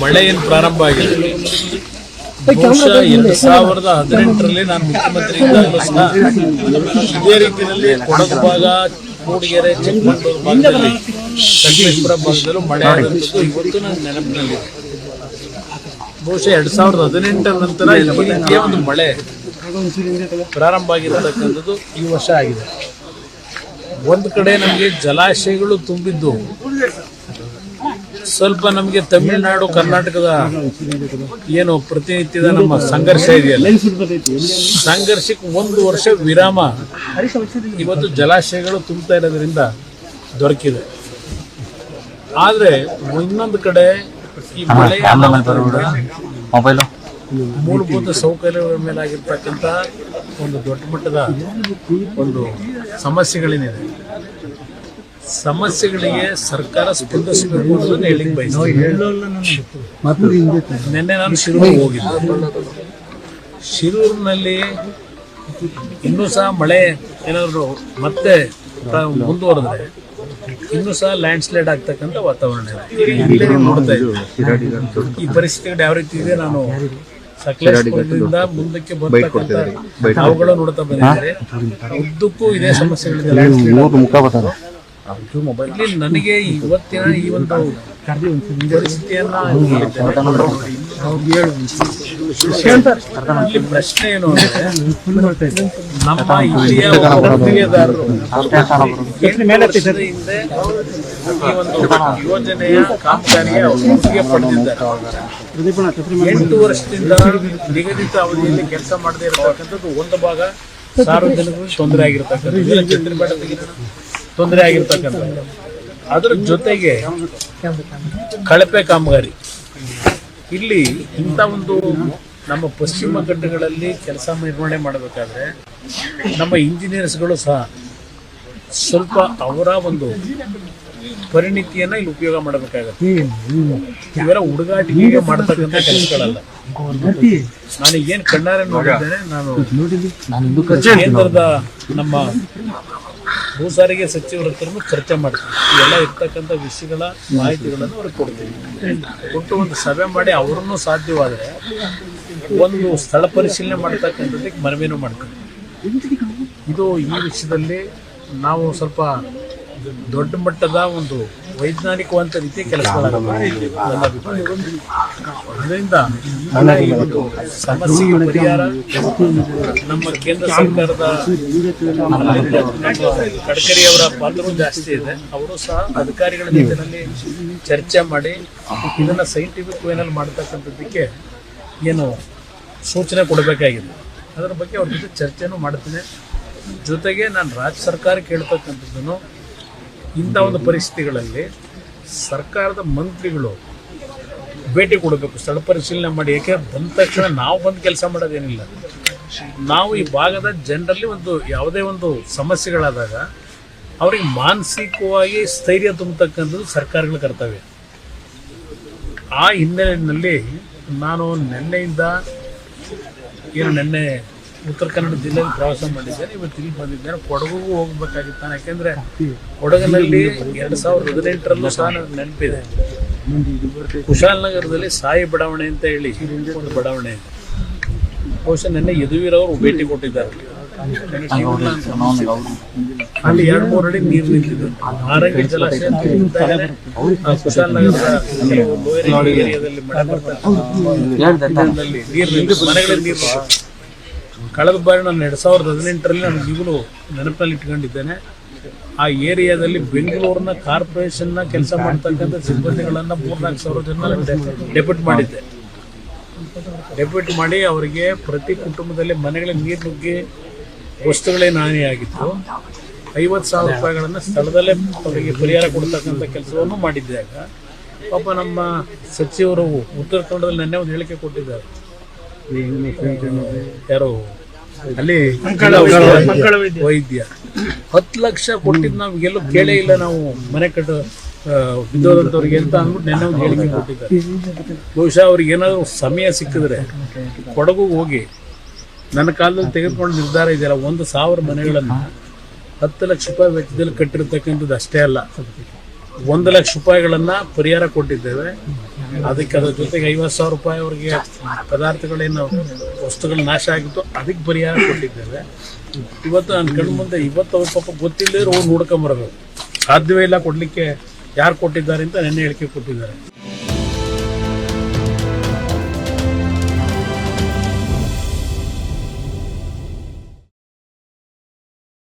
ಮಳೆ ಏನು ಪ್ರಾರಂಭ ಆಗಿದೆ. ಬಹುಶಃ 2018ರಲ್ಲಿ ನಾನು ಮುಖ್ಯಮಂತ್ರಿ ಇದ್ದಾಗಲೂ ಸಹ ಇದೇ ರೀತಿಯಲ್ಲಿ ಕೊಡಗು ಭಾಗ, ಮೂಡಿಗೆರೆ, ಚಿಕ್ಕಮಗಳೂರು ಭಾಗದಲ್ಲಿ, ಸಕಲೇಶಪುರ ಭಾಗದಲ್ಲೂ ಮಳೆ ಆದಂಥದ್ದು ಇವತ್ತು ನನ್ನ ನೆನಪಿನಲ್ಲಿ. ಬಹುಶಃ 2018 ನಂತರ ಈ ರೀತಿಯ ಒಂದು ಮಳೆ ಪ್ರಾರಂಭ ಆಗಿರತಕ್ಕಂಥದ್ದು ಈ ವರ್ಷ ಆಗಿದೆ. ಒಂದು ಕಡೆ ನಮಗೆ ಜಲಾಶಯಗಳು ತುಂಬಿದ್ದು, ಸ್ವಲ್ಪ ನಮಗೆ ತಮಿಳುನಾಡು ಕರ್ನಾಟಕದ ಏನು ಪ್ರತಿನಿತ್ಯದ ನಮ್ಮ ಸಂಘರ್ಷ ಇದೆಯಲ್ಲ, ಸಂಘರ್ಷಕ್ಕೆ 1 ವರ್ಷ ವಿರಾಮ ಇವತ್ತು ಜಲಾಶಯಗಳು ತುಂಬ್ತಾ ಇರೋದ್ರಿಂದ ದೊರಕಿದೆ. ಆದರೆ ಇನ್ನೊಂದು ಕಡೆ ಈ ಮಳೆ ಮೂಲಭೂತ ಸೌಕರ್ಯಗಳ ಮೇಲಾಗಿರ್ತಕ್ಕಂಥ ಒಂದು ದೊಡ್ಡ ಮಟ್ಟದ ಒಂದು ಸಮಸ್ಯೆಗಳೇನಿದೆ, ಸಮಸ್ಯೆಗಳಿಗೆ ಸರ್ಕಾರ ಸ್ಪಂದಿಸಬೇಕು ಅನ್ನೋದನ್ನ ಹೇಳಿಕ್ ಬಯಸ್ತೀನಿ. ನಿನ್ನೆ ನಾನು ಶಿರೂರಿಗೆ ಹೋಗಿದ್ದೆ. ಶಿರೂರಿನಲ್ಲಿ ಇನ್ನೂ ಸಹ ಮಳೆ ಏನಾದರೂ ಮತ್ತೆ ಮುಂದುವರೆದ್ರೆ ಇನ್ನೂ ಸಹ ಲ್ಯಾಂಡ್ ಸ್ಲೈಡ್ ಆಗ್ತಕ್ಕಂಥ ವಾತಾವರಣ ಇದೆ. ನೋಡ್ತಾ ಇದ್ದೀವಿ ಈ ಪರಿಸ್ಥಿತಿಗಳು ಯಾವ ರೀತಿ ಇದೆ. ನಾನು ಸಕಲೇಶಪುರದಿಂದ ಮುಂದಕ್ಕೆ ಬರ್ತಕ್ಕಂಥ ಅವುಗಳು ನೋಡ್ತಾ ಬಂದಿದ್ದಾರೆ. ಉದ್ದಕ್ಕೂ ಇದೇ ಸಮಸ್ಯೆಗಳಿದೆ. ಇಲ್ಲಿ ನನಗೆ ಇವತ್ತಿನ ಈ ಒಂದು ಪರಿಸ್ಥಿತಿಯನ್ನ ಇಲ್ಲಿ ಪ್ರಶ್ನೆ ಏನು ಅಂದ್ರೆ, ನಮ್ಮ ಇಲ್ಲಿಯ ಗುತ್ತಿಗೆದಾರರು ಹಿಂದೆ ಈ ಒಂದು ಯೋಜನೆಯ ಕಾಮಗಾರಿಯ ಒಪ್ಪಿಗೆ ಪಡೆದಿದ್ದಾರೆ. 8 ವರ್ಷದಿಂದ ನಿಗದಿತ ಅವಧಿಯಲ್ಲಿ ಕೆಲಸ ಮಾಡದೇ ಇರತಕ್ಕಂಥದ್ದು ಒಂದು ಭಾಗ ಸಾರ್ವಜನಿಕರಿಗೆ ತೊಂದರೆ ಆಗಿರ್ತಕ್ಕಂಥದ್ದು, ತೊಂದರೆ ಆಗಿರ್ತಕ್ಕಂಥದ್ದು. ಅದರ ಜೊತೆಗೆ ಕಳಪೆ ಕಾಮಗಾರಿ. ಇಲ್ಲಿ ಇಂಥ ಒಂದು ನಮ್ಮ ಪಶ್ಚಿಮ ಘಟ್ಟಗಳಲ್ಲಿ ಕೆಲಸ ನಿರ್ವಹಣೆ ಮಾಡಬೇಕಾದ್ರೆ ನಮ್ಮ ಇಂಜಿನಿಯರ್ಸ್ಗಳು ಸಹ ಸ್ವಲ್ಪ ಅವರ ಒಂದು ಪರಿಣಿತಿಯನ್ನ ಇಲ್ಲಿ ಉಪಯೋಗ ಮಾಡಬೇಕಾಗತ್ತೆ. ಇವೆಲ್ಲ ಹುಡುಗಾಟಿಕೆ ಮಾಡತಕ್ಕಂಥ ಕೆಲಸಗಳಲ್ಲ. ನಾನು ಏನ್ ಕಣ್ಣಾರೆ ನೋಡಿದ್ದೇನೆ. ನಾನು ಕೇಂದ್ರದ ನಮ್ಮ ಭೂ ಸಾರಿಗೆ ಸಚಿವರ ಹತ್ರನೂ ಚರ್ಚೆ ಮಾಡ್ತೀನಿ. ಇವೆಲ್ಲ ಇರ್ತಕ್ಕಂಥ ವಿಷಯಗಳ ಮಾಹಿತಿಗಳನ್ನು ಅವ್ರಿಗೆ ಕೊಡ್ತೀನಿ. ಕೊಟ್ಟು ಒಂದು ಸಭೆ ಮಾಡಿ ಅವರನ್ನು ಸಾಧ್ಯವಾದರೆ ಒಂದು ಸ್ಥಳ ಪರಿಶೀಲನೆ ಮಾಡ್ತಕ್ಕಂಥದ್ದಕ್ಕೆ ಮನವಿನೂ ಮಾಡ್ತೀನಿ. ಇದು ಈ ವಿಷಯದಲ್ಲಿ ನಾವು ಸ್ವಲ್ಪ ದೊಡ್ಡ ಮಟ್ಟದ ಒಂದು ವೈಜ್ಞಾನಿಕವಂತ ರೀತಿಯ ಕೆಲಸಗಳಾಗಬೇಕು ನನ್ನ ಅಭಿಪ್ರಾಯ. ಅದರಿಂದ ಈ ಒಂದು ಸಮಸ್ಯೆಗೆ ಪರಿಹಾರ ನಮ್ಮ ಕೇಂದ್ರ ಸರ್ಕಾರದ ಗಡ್ಕರಿ ಅವರ ಪಾತ್ರವೂ ಜಾಸ್ತಿ ಇದೆ. ಅವರು ಸಹ ಅಧಿಕಾರಿಗಳ ಜೊತೆಯಲ್ಲಿ ಚರ್ಚೆ ಮಾಡಿ ಇದನ್ನ ಸೈಂಟಿಫಿಕ್ ವೇನಲ್ಲಿ ಮಾಡ್ತಕ್ಕಂಥದ್ದಕ್ಕೆ ಏನು ಸೂಚನೆ ಕೊಡಬೇಕಾಗಿದೆ. ಅದರ ಬಗ್ಗೆ ಅವ್ರ ಜೊತೆ ಚರ್ಚೆನೂ ಮಾಡ್ತೀನಿ. ಜೊತೆಗೆ ನಾನು ರಾಜ್ಯ ಸರ್ಕಾರಕ್ಕೆ ಹೇಳ್ತಕ್ಕಂಥದ್ದನ್ನು, ಇಂಥ ಒಂದು ಪರಿಸ್ಥಿತಿಗಳಲ್ಲಿ ಸರ್ಕಾರದ ಮಂತ್ರಿಗಳು ಭೇಟಿ ಕೊಡಬೇಕು, ಸ್ಥಳ ಪರಿಶೀಲನೆ ಮಾಡಿ. ಏಕೆ ಬಂದ ತಕ್ಷಣ ನಾವು ಬಂದು ಕೆಲಸ ಮಾಡೋದೇನಿಲ್ಲ. ನಾವು ಈ ಭಾಗದ ಜನರಲ್ಲಿ ಒಂದು ಯಾವುದೇ ಒಂದು ಸಮಸ್ಯೆಗಳಾದಾಗ ಅವ್ರಿಗೆ ಮಾನಸಿಕವಾಗಿ ಸ್ಥೈರ್ಯ ತುಂಬತಕ್ಕಂಥದ್ದು ಸರ್ಕಾರಗಳ ಕರ್ತವ್ಯ. ಆ ಹಿನ್ನೆಲೆಯಲ್ಲಿ ನಾನು ನಿನ್ನೆಯಿಂದ ನಿನ್ನೆ ಉತ್ತರ ಕನ್ನಡ ಜಿಲ್ಲೆಯಲ್ಲಿ ಪ್ರವಾಸ ಮಾಡಿದ್ದೇನೆ. ಇವತ್ತು ಇಲ್ಲಿ ಬಂದಿದ್ದೇನೆ. ಕೊಡಗುಗೂ ಹೋಗ್ಬೇಕಾಗಿತ್ತು ನಾನು. ಯಾಕೆಂದರೆ ಕೊಡಗಿನಲ್ಲಿ 2018ರಲ್ಲೂ ಸಹ ನೆನಪಿದೆ, ಕುಶಾಲನಗರದಲ್ಲಿ ಸಾಯಿ ಬಡಾವಣೆ ಅಂತ ಹೇಳಿ ಒಂದು ಬಡಾವಣೆ ಇದೆ. ಬಹುಶಃ ನಿನ್ನೆ ಯದುವೀರವರು ಭೇಟಿ ಕೊಟ್ಟಿದ್ದಾರೆ. ಅಲ್ಲಿ 2-3 ಅಡಿ ನೀರು ನಿಂತಿದೆ. ಆರಂಗಿ ಜಲಾಶಯ ಕುಶಾಲನಗರದ ಏರಿಯಾದಲ್ಲಿ ಮಳೆ ನೀರು ಮನೆಗಳಲ್ಲಿ ನೀರು. ಕಳೆದ ಬಾರಿ ನಾನು 2018ರಲ್ಲಿ ನಾನು ಈಗಲೂ ನೆನಪಿನಲ್ಲಿ ಇಟ್ಕೊಂಡಿದ್ದೇನೆ. ಆ ಏರಿಯಾದಲ್ಲಿ ಬೆಂಗಳೂರಿನ ಕಾರ್ಪೊರೇಷನ್ನ ಕೆಲಸ ಮಾಡ್ತಕ್ಕಂಥ ಸಿಬ್ಬಂದಿಗಳನ್ನು 3-4 ಸಾವಿರ ಜನ ಡೆಪ್ಯೂಟ್ ಮಾಡಿದ್ದೆ. ಡೆಪ್ಯೂಟ್ ಮಾಡಿ ಅವರಿಗೆ ಪ್ರತಿ ಕುಟುಂಬದಲ್ಲಿ ಮನೆಗಳಿಗೆ ನೀರು ನುಗ್ಗಿ ವಸ್ತುಗಳೇನು ಹಾನಿಯಾಗಿತ್ತು 50,000 ರೂಪಾಯಿಗಳನ್ನು ಸ್ಥಳದಲ್ಲೇ ಅವರಿಗೆ ಪರಿಹಾರ ಕೊಡ್ತಕ್ಕಂಥ ಕೆಲಸವನ್ನು ಮಾಡಿದ್ದಾಗ ಪಾಪ ನಮ್ಮ ಸಚಿವರು ಉತ್ತರ ಕನ್ನಡದಲ್ಲಿ ನೆನ್ನೆ ಒಂದು ಹೇಳಿಕೆ ಕೊಟ್ಟಿದ್ದಾರೆ. ಯಾರು ಅಲ್ಲಿ ವೈದ್ಯ 10 ಲಕ್ಷ ಕೊಟ್ಟಿದ್ದು ನಾವು ಎಲ್ಲೂ ಕೇಳೇ ಇಲ್ಲ, ನಾವು ಮನೆ ಕಟ್ಟ ಬಿದ್ದೋದಂಥವ್ರಿಗೆ ಅಂತ ಅಂದ್ಬಿಟ್ಟು ನೆನ್ನೆ ಒಂದು ಹೇಳಿಕೆ ಕೊಟ್ಟಿದ್ದಾರೆ. ಬಹುಶಃ ಅವ್ರಿಗೆ ಏನಾದರೂ ಸಮಯ ಸಿಕ್ಕಿದ್ರೆ ಕೊಡಗು ಹೋಗಿ ನನ್ನ ಕಾಲದಲ್ಲಿ ತೆಗೆದುಕೊಂಡು ನಿರ್ಧಾರ ಇದೆಯಲ್ಲ, 1,000 ಮನೆಗಳನ್ನು 10 ಲಕ್ಷ ರೂಪಾಯಿ ವೆಚ್ಚದಲ್ಲಿ ಕಟ್ಟಿರ್ತಕ್ಕಂಥದ್ದು ಅಷ್ಟೇ ಅಲ್ಲ, 1 ಲಕ್ಷ ರೂಪಾಯಿಗಳನ್ನು ಪರಿಹಾರ ಕೊಟ್ಟಿದ್ದೇವೆ. ಅದಕ್ಕೆ ಅದ್ರ ಜೊತೆಗೆ 50,000 ರೂಪಾಯಿ ಅವರಿಗೆ ಪದಾರ್ಥಗಳೇನು ವಸ್ತುಗಳು ನಾಶ ಆಗಿತ್ತು ಅದಕ್ಕೆ ಪರಿಹಾರ ಕೊಟ್ಟಿದ್ದೇವೆ. ಇವತ್ತು ನನ್ನ ಕಣ್ಣು ಮುಂದೆ ಇವತ್ತು ಅವ್ರ ಪಾಪ ಗೊತ್ತಿಲ್ಲದೆ ಹೋಗಿ ನೋಡ್ಕೊಂಬರ್ಬೇಕು, ಸಾಧ್ಯವೇ ಇಲ್ಲ ಕೊಡಲಿಕ್ಕೆ, ಯಾರು ಕೊಟ್ಟಿದ್ದಾರೆ ಅಂತ ನೆನ್ನೆ ಹೇಳಿಕೆ ಕೊಟ್ಟಿದ್ದಾರೆ.